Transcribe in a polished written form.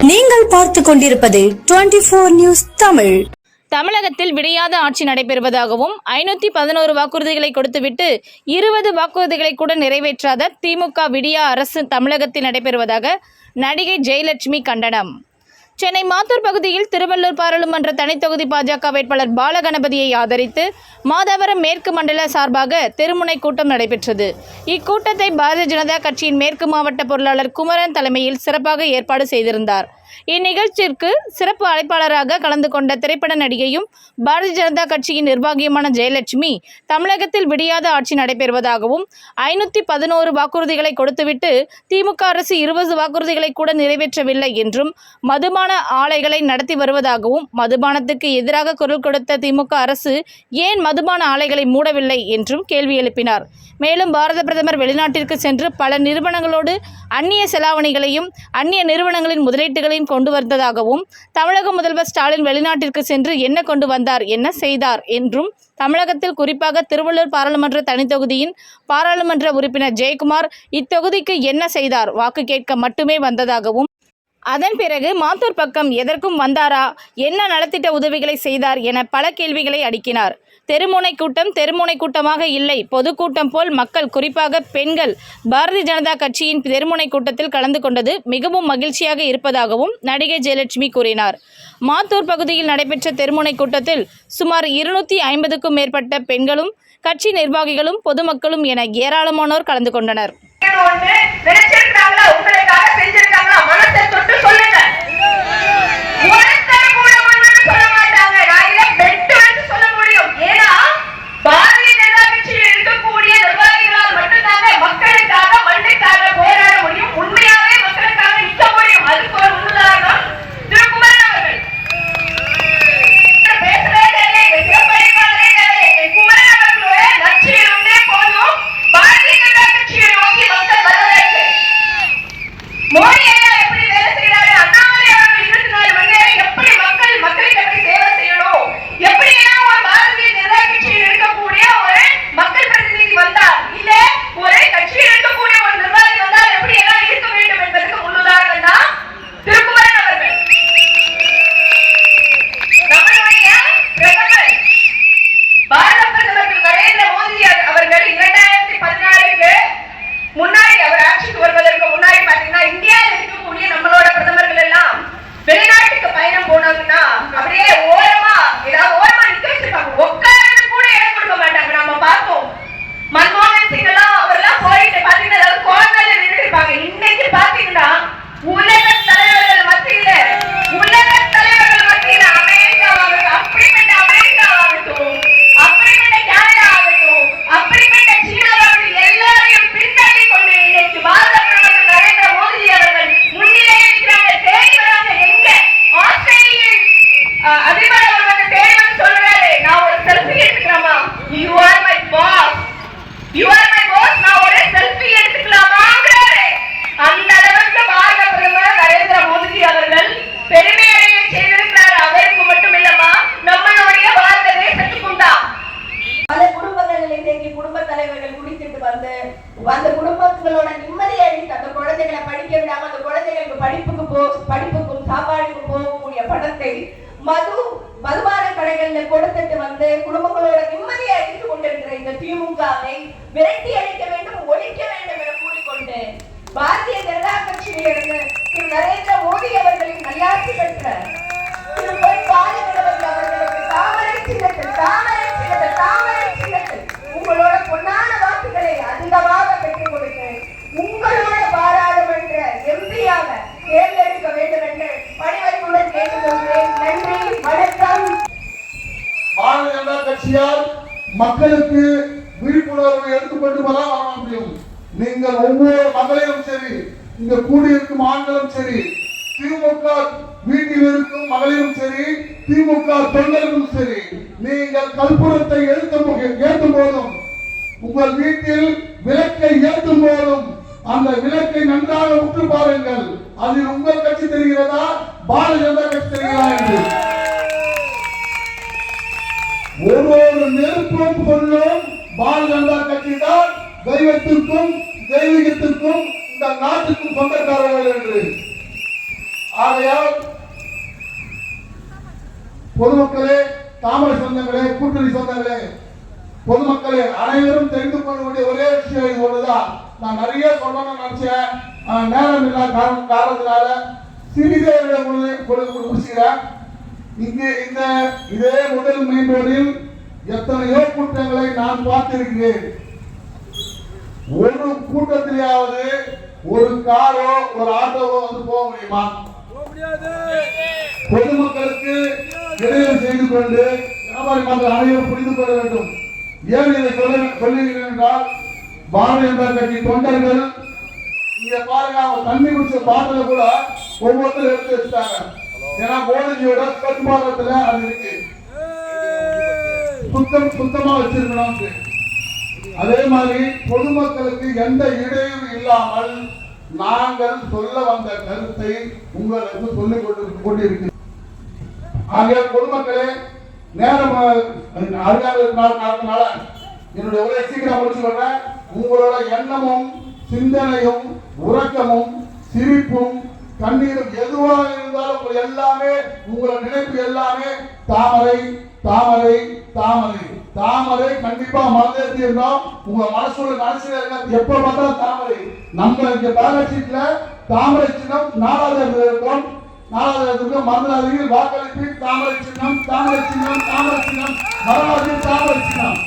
நீங்கள் பார்த்து கொண்டிருப்பது 24 நியூஸ் தமிழ். தமிழகத்தில் விடியாத ஆட்சி நடைபெறுவதாகவும் 511 வாக்குறுதிகளை கொடுத்துவிட்டு 20 வாக்குறுதிகளை கூட நிறைவேற்றாத திமுக விடியா அரசு தமிழகத்தில் நடைபெறுவதாக நடிகை ஜெயலட்சுமி கண்டனம். சென்னை மாத்தூர் பகுதியில் திருவள்ளூர் பாராளுமன்ற தனித்தொகுதி பாஜக வேட்பாளர் பாலகணபதியை ஆதரித்து மாதவரம் மேற்கு மண்டல சார்பாக தெருமுனை கூட்டம் நடைபெற்றது. இக்கூட்டத்தை பாரதிய ஜனதா கட்சியின் மேற்கு மாவட்ட பொருளாளர் குமரன் தலைமையில் சிறப்பாக ஏற்பாடு செய்திருந்தார். இந்நிகழ்ச்சிக்கு சிறப்பு அழைப்பாளராக கலந்து கொண்ட திரைப்பட நடிகையும் பாரதிய ஜனதா கட்சியின் நிர்வாகியுமான ஜெயலட்சுமி, தமிழகத்தில் விடியாத ஆட்சி நடைபெறுவதாகவும் 511 வாக்குறுதிகளை கொடுத்துவிட்டு திமுக அரசு 20 வாக்குறுதிகளை கூட நிறைவேற்றவில்லை என்றும், மதுபான ஆலைகளை நடத்தி வருவதாகவும், மதுபானத்துக்கு எதிராக குரல் கொடுத்த திமுக அரசு ஏன் மதுபான ஆலைகளை மூடவில்லை என்றும் கேள்வி எழுப்பினார். மேலும் பாரத பிரதமர் வெளிநாட்டிற்கு சென்று பல நிறுவனங்களோடு அந்நிய செலாவணிகளையும் அந்நிய நிறுவனங்களின் முதலீட்டுகளையும் கொண்டு வந்ததாகவும், தமிழக முதல்வர் ஸ்டாலின் வெளிநாட்டிற்கு சென்று என்ன கொண்டு வந்தார், என்ன செய்தார் என்றும், தமிழகத்தில் குறிப்பாக திருவள்ளூர் பாராளுமன்ற தனித்தொகுதியின் பாராளுமன்ற உறுப்பினர் ஜெயக்குமார் இத்தொகுதிக்கு என்ன செய்தார், வாக்கு கேட்க மட்டுமே வந்ததாகவும், அதன் பிறகு மாத்தூர் பக்கம் எதற்கும் வந்தாரா, என்ன நலத்திட்ட உதவிகளை செய்தார் என பல கேள்விகளை அடுக்கினார். தெருமுனை கூட்டம் தெருமுனை கூட்டமாக இல்லை, பொதுக்கூட்டம் போல் மக்கள், குறிப்பாக பெண்கள் பாரதிய ஜனதா கட்சியின் தெருமுனை கூட்டத்தில் கலந்து கொண்டது மிகவும் மகிழ்ச்சியாக இருப்பதாகவும் நடிகை ஜெயலட்சுமி கூறினார். மாத்தூர் பகுதியில் நடைபெற்ற தெருமுனை கூட்டத்தில் சுமார் 250க்கும் மேற்பட்ட பெண்களும், கட்சி நிர்வாகிகளும், பொதுமக்களும் என ஏராளமானோர் கலந்து கொண்டனர். அந்த குடும்பங்களோட நிம்மதியை அந்த குழந்தைகளை படிக்க விடாம அந்த குழந்தைகளுக்கு படிப்புக்கும் சாப்பாடுக்கும் போகக்கூடிய பணத்தை மதுபான கடைகள்ல கொடுத்துட்டு வந்து குடும்பங்களோட நிம்மதியை அழித்துக் கொண்டிருக்கிற இந்த திமுகவை விரட்டி அழிக்க வேண்டும், ஒழிக்க வேண்டும் என கூறிக்கொண்டு பாரதிய ஜனதா கட்சியிலிருந்து திரு நரேந்திர மோடி அவர்களின் நல்லாட்சி பெற்ற திரு பாலகணபதி அவர்களுக்கு தாமரை சின்னத்தில் உங்களோட பொன்னான வாக்குகளை அதிகமாக பெற்றுக் கொடுத்து உங்களோட பாராளுமன்ற எம்பியாக தேர்ந்தெடுக்க வேண்டும் என்று பணிவன்புடன் கேட்டுக்கொள்கிறேன். நன்றி, வணக்கம். பாரதிய ஜனதா கட்சியால் மக்களுக்கு விழிப்புணர்வு எடுத்துக்கொண்டு வர முடியும். நீங்கள் ஒவ்வொரு மகளிரும் சரி, இங்க கூடியிருக்கும் ஆண்களும் சரி, திமுக வீட்டில் இருக்கும் மகளிரும் சரி, திமுக தொண்டர்களும் சரி, நீங்கள் கற்பூரத்தை ஏற்றும் போதும், உங்கள் வீட்டில் விளக்கை ஏற்றும் போதும் அந்த விளக்கை நன்றாக உற்று பாருங்கள். அதில் உங்கள் கட்சி தெரிகிறதா, பாரதிய ஜனதா கட்சி தெரிகிறதா என்று. ஒவ்வொரு நெருப்பும் பொருளும் பாரதிய ஜனதா கட்சி தான் தெய்வத்திற்கும் தெய்வீகத்திற்கும் இந்த நாட்டுக்கும் சொந்தக்காரர்கள் என்று. ஆகையால் பொதுமக்களே, தாமரை சொந்தங்களே, கூட்டணி சொந்தங்களே, பொதுமக்களே அனைவரும் தெரிந்து கொள்ள வேண்டிய ஒரே விஷயம் இது ஒண்ணுதான். நான் நிறைய சொல்லணும்னு நினைச்சேன், நேரம் இல்ல காரணத்தினால சிறிதே முடிச்சுக்கிறேன். இங்கே இதே முதல் மெயின் ரோடில் எத்தனையோ கூட்டங்களை நான் பார்த்திருக்கிறேன். ஒரு கூட்டத்திலேயாவது ஒரு காரோ ஒரு ஆட்டோவோ வந்து போக முடியுமா? பொதுமக்களுக்கு இடையூறு செய்து கொண்டு வியாபாரி மக்கள் அனைவரும் புரிந்து கொள்ள வேண்டும். ஏன் இதை சொல்லுகிறேன் என்றால், பாரதிய ஜனதா கட்சி தொண்டர்கள் இங்க பாருங்க, அவங்க தண்ணி குடிச்ச பாட்டில கூட ஒவ்வொருத்தரும் எடுத்து வச்சுட்டாங்க. ஏன்னா மோடிஜியோட கட்டுப்பாடத்துல அது இருக்கு, சுத்தமா வச்சிருக்கணும். அதே மாதிரி பொதுமக்களுக்கு எந்த இடையூறு இல்லாமல் நாங்கள் சொல்ல வந்த கருத்தை உங்களுக்கு சொல்லிக் கொண்டிருக்கிறோம். ஆகிய பொதுமக்களே, நேரம் அருகாமையினால என்னுடைய உரையை சீக்கிரம் முடிச்சுக்கிறேன். உங்களோட எண்ணமும் சிந்தனையும் உறக்கமும் சிரிப்பும் கண்ணீரும் எதுவாக இருந்தாலும் எல்லாமே உங்களோட நினைப்பு எல்லாமே தாமரை தாமரை தாமரை தாமரை. கண்டிப்பா மறந்தேற்றி இருந்தோம். உங்க மனசுல எப்ப பார்த்தாலும் தாமரை. நம்ம இங்க பேலட் ஷீட்ல தாமரை சின்னம் 4வது இருக்கும். 4வது மறந்துடாதீர்கள். வாக்களிப்பு தாமரை சின்னம், தாமரை சின்னம், தாமரை சின்னம், மறவாதீர்கள் தாமரை சின்னம்.